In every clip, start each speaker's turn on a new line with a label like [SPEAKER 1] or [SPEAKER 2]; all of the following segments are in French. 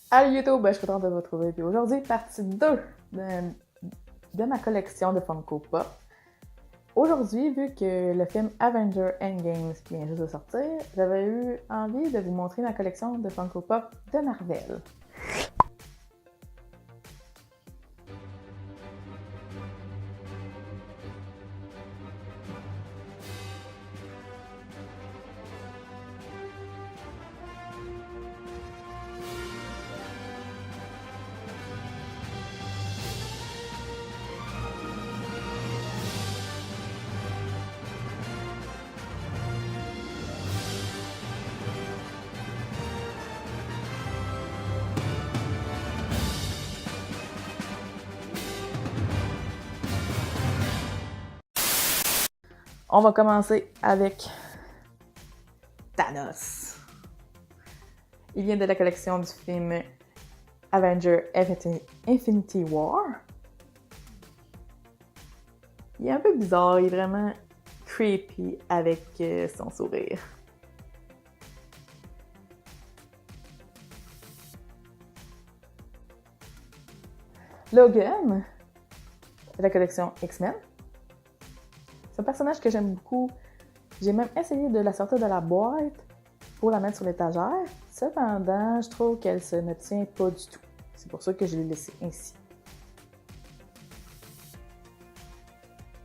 [SPEAKER 1] Allô YouTube, je suis contente de vous retrouver. Puis aujourd'hui, partie 2 de ma collection de Funko Pop. Aujourd'hui, vu que le film Avengers Endgame vient juste de sortir, j'avais eu envie de vous montrer ma collection de Funko Pop de Marvel. On va commencer avec Thanos. Il vient de la collection du film Avengers Infinity War. Il est un peu bizarre, il est vraiment creepy avec son sourire. Logan, de la collection X-Men. C'est un personnage que j'aime beaucoup. J'ai même essayé de la sortir de la boîte pour la mettre sur l'étagère. Cependant, je trouve qu'elle ne tient pas du tout. C'est pour ça que je l'ai laissée ainsi.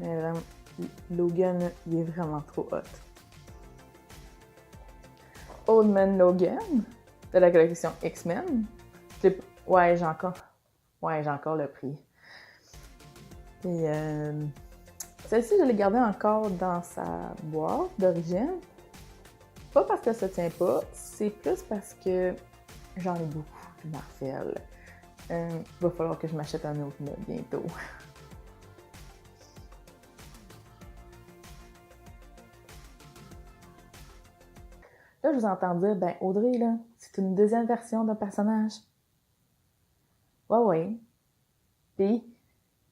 [SPEAKER 1] Mais vraiment, Logan, il est vraiment trop hot. Old Man Logan, de la collection X-Men. Ouais, j'ai encore le prix. Et celle-ci, je l'ai gardée encore dans sa boîte d'origine. Pas parce que ça tient pas, c'est plus parce que j'en ai beaucoup de Marvel. Il va falloir que je m'achète un autre là, bientôt. Là, je vous entends dire, ben Audrey, là, c'est une deuxième version d'un personnage. Ouais. Puis,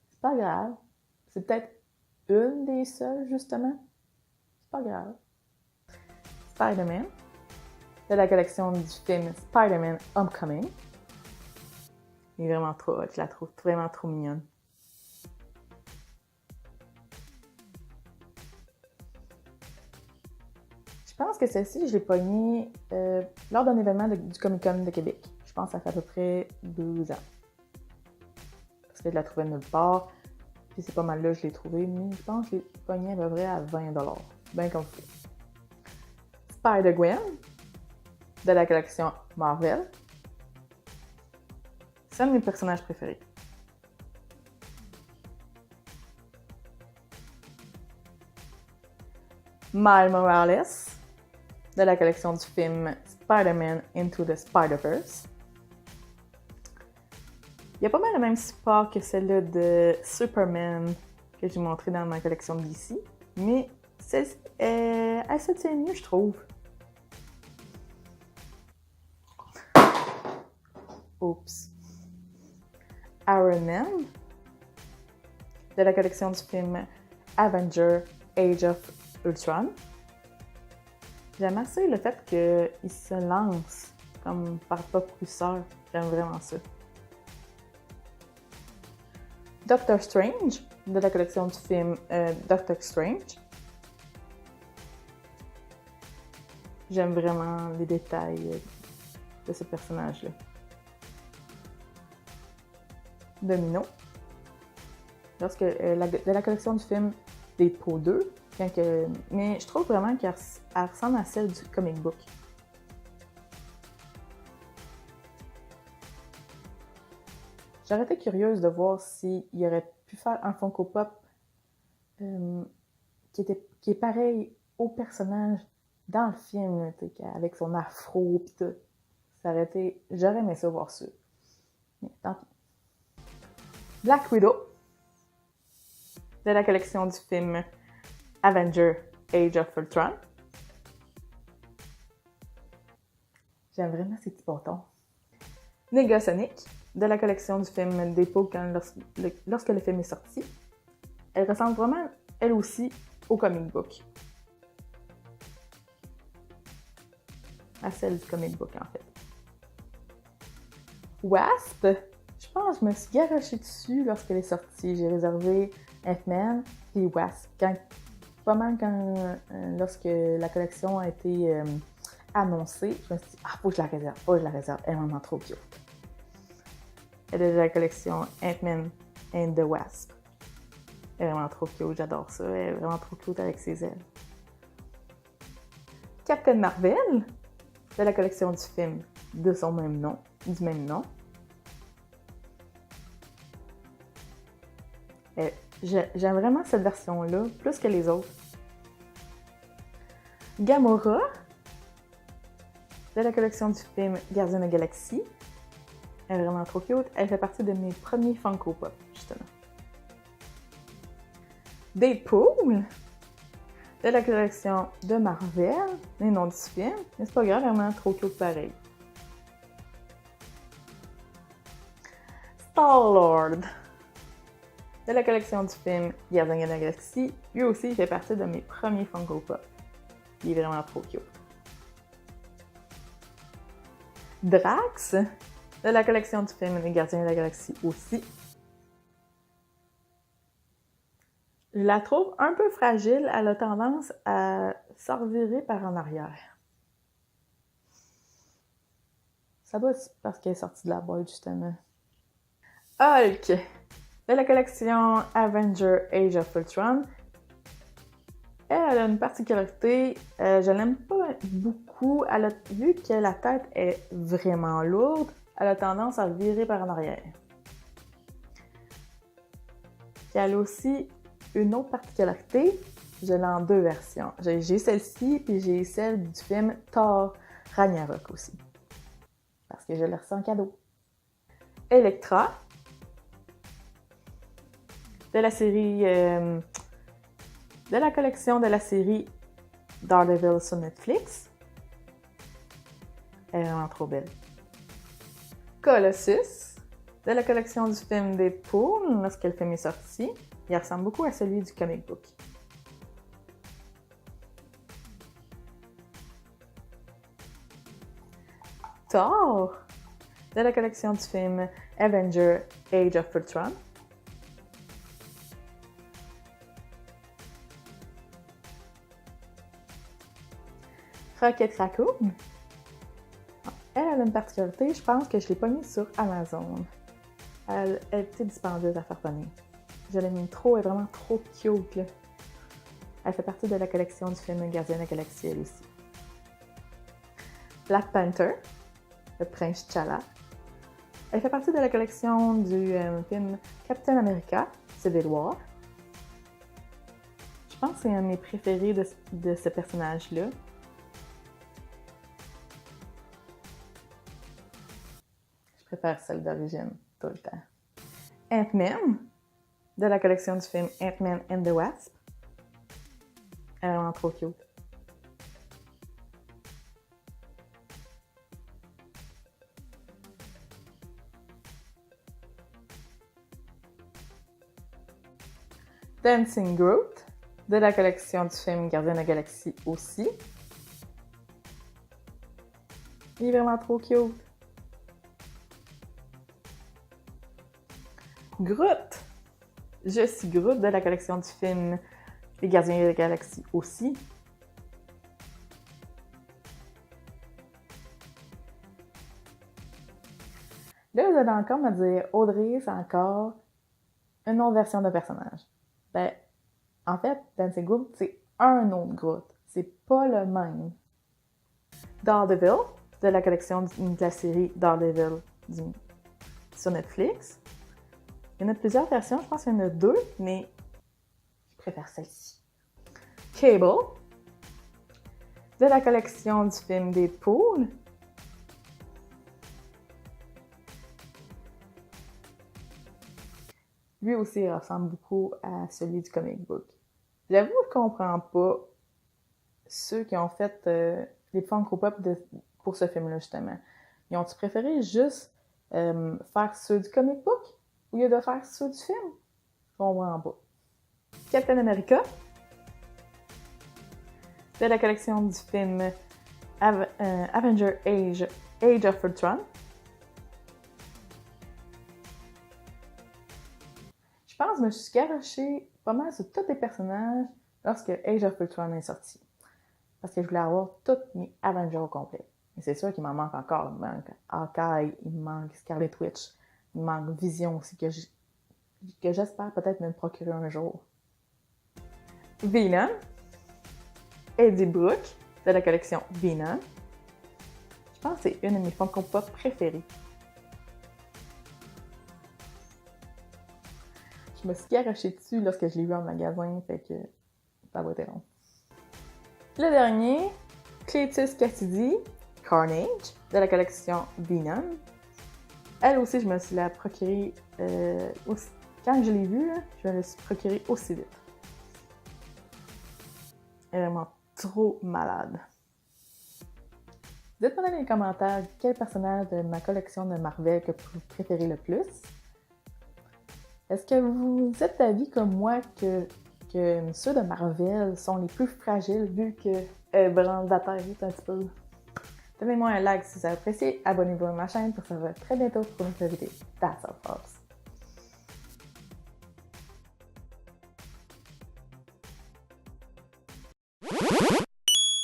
[SPEAKER 1] c'est pas grave. C'est peut-être une des seules, justement. C'est pas grave. Spider-Man, de la collection du film Spider-Man Homecoming. Il est vraiment trop hot, je la trouve vraiment trop mignonne. Je pense que celle-ci, je l'ai pognée lors d'un événement du Comic-Con de Québec. Je pense que ça fait à peu près 12 ans. Parce que je la trouvais nulle part. Puis c'est pas mal là que je l'ai trouvée, mais je pense que je l'ai pognée à peu près à 20$. Bien comme ça. Spider-Gwen, de la collection Marvel. C'est un de mes personnages préférés. Miles Morales, de la collection du film Spider-Man Into the Spider-Verse. Il y a pas mal le même support que celle-là de Superman que j'ai montré dans ma collection de DC, mais celle-ci, elle se tient mieux, je trouve. Oups. Iron Man, de la collection du film Avengers Age of Ultron. J'aime assez le fait qu'il se lance comme par pas pousseur. J'aime vraiment ça. Doctor Strange, de la collection du film Doctor Strange. J'aime vraiment les détails de ce personnage-là. Domino, de la collection du film Deadpool 2, mais je trouve vraiment qu'elle ressemble à celle du comic book. J'aurais été curieuse de voir s'il aurait pu faire un Funko Pop qui est pareil au personnage dans le film, avec son afro pis tout. J'aurais aimé ça voir ça. Mais tant pis. Black Widow, de la collection du film Avengers Age of Ultron. J'aime vraiment ces petits bâtons. Negasonic, de la collection du film Deadpool lorsque le film est sorti. Elle ressemble vraiment, elle aussi, au comic book. À celle du comic book, en fait. Wasp, je pense que je me suis garochée dessus lorsqu'elle est sortie. J'ai réservé Ant-Man et Wasp. Lorsque la collection a été annoncée, je me suis dit, faut que je la réserve, elle est vraiment trop cute. Elle est de la collection Ant-Man and the Wasp. Elle est vraiment trop cute, j'adore ça. Elle est vraiment trop cute avec ses ailes. Captain Marvel, de la collection du film de son même nom, du même nom. J'aime vraiment cette version-là, plus que les autres. Gamora, de la collection du film Gardiens de la Galaxie. Elle est vraiment trop cute. Elle fait partie de mes premiers Funko Pop, justement. Deadpool, de la collection de Marvel, mais non du film. Mais c'est pas grave, vraiment trop cute pareil. Star-Lord, de la collection du film Gardiens de la Galaxie. Lui aussi, il fait partie de mes premiers Funko Pop. Il est vraiment trop cute. Drax, de la collection du film Les Gardiens de la Galaxie aussi. Je la trouve un peu fragile, elle a tendance à se revirer par en arrière. Ça doit être parce qu'elle est sortie de la boîte, justement. Hulk, de la collection Avenger Age of Ultron. Elle a une particularité, je l'aime pas beaucoup. Vu que la tête est vraiment lourde, elle a tendance à virer par en arrière. Puis elle a aussi une autre particularité, je l'ai en deux versions. J'ai celle-ci, puis j'ai celle du film Thor Ragnarok aussi. Parce que je l'ai reçu en cadeau. Elektra, de la série... de la collection de la série Daredevil sur Netflix. Elle est vraiment trop belle. Colossus, de la collection du film Deadpool, lorsque le film est sorti. Il ressemble beaucoup à celui du comic book. Thor, de la collection du film Avenger Age of Ultron. Rocket Raccoon. Elle a une particularité, je pense que je l'ai pognée sur Amazon. Elle était dispendieuse à faire pogner. Je l'aime trop, elle est vraiment trop cute. Là. Elle fait partie de la collection du film Gardien de la Galaxie, elle aussi. Black Panther, le prince T'Challa. Elle fait partie de la collection du film Captain America, Civil War. Je pense que c'est un de mes préférés de ce personnage-là. Je préfère celle d'origine, tout le temps. Ant-Man, de la collection du film Ant-Man and the Wasp. Elle est vraiment trop cute. Dancing Groot, de la collection du film Gardien de la Galaxie aussi. Il est vraiment trop cute. Groot! Je suis Groot de la collection du film Les Gardiens de la Galaxie aussi. Là, vous allez encore me dire, Audrey, c'est encore une autre version de personnage. Ben, en fait, Dancing Groot, c'est un autre Groot. C'est pas le même. Daredevil, de la collection de la série Daredevil sur Netflix. Il y en a plusieurs versions, je pense qu'il y en a deux, mais je préfère celle-ci. Cable, de la collection du film Deadpool. Lui aussi, il ressemble beaucoup à celui du comic book. J'avoue, je comprends pas ceux qui ont fait les Funko Pop pour ce film-là, justement. Ils ont-ils préféré juste faire ceux du comic book au lieu de faire ceux du film? Je comprends pas. Captain America, de la collection du film Avenger Age of Ultron. pense que je me suis garochée pas mal sur tous les personnages lorsque Age of Ultron est sorti. Parce que je voulais avoir tous mes Avengers au complet. Et c'est sûr qu'il m'en manque encore. Il me manque Hawkeye, il me manque Scarlet Witch, il me manque Vision aussi, que j'espère peut-être me procurer un jour. Venom, Eddie Brooke, de la collection Venom. Je pense que c'est une de mes Funko Pop préférées. Je me suis garochée dessus lorsque je l'ai vu en magasin, fait que ça va être long. Le dernier, Cletus Cassidy, Carnage, de la collection Venom. Elle aussi, je me suis la procurée quand je l'ai vue, je me la suis procurée aussi vite. Elle est vraiment trop malade. Dites-moi dans les commentaires quel personnage de ma collection de Marvel que vous préférez le plus. Est-ce que vous êtes d'avis comme moi que ceux de Marvel sont les plus fragiles vu qu'elles branlent la terre un petit peu? Donnez-moi un like si vous appréciez, abonnez-vous à ma chaîne pour se revoir très bientôt pour une nouvelle vidéo. That's all, folks.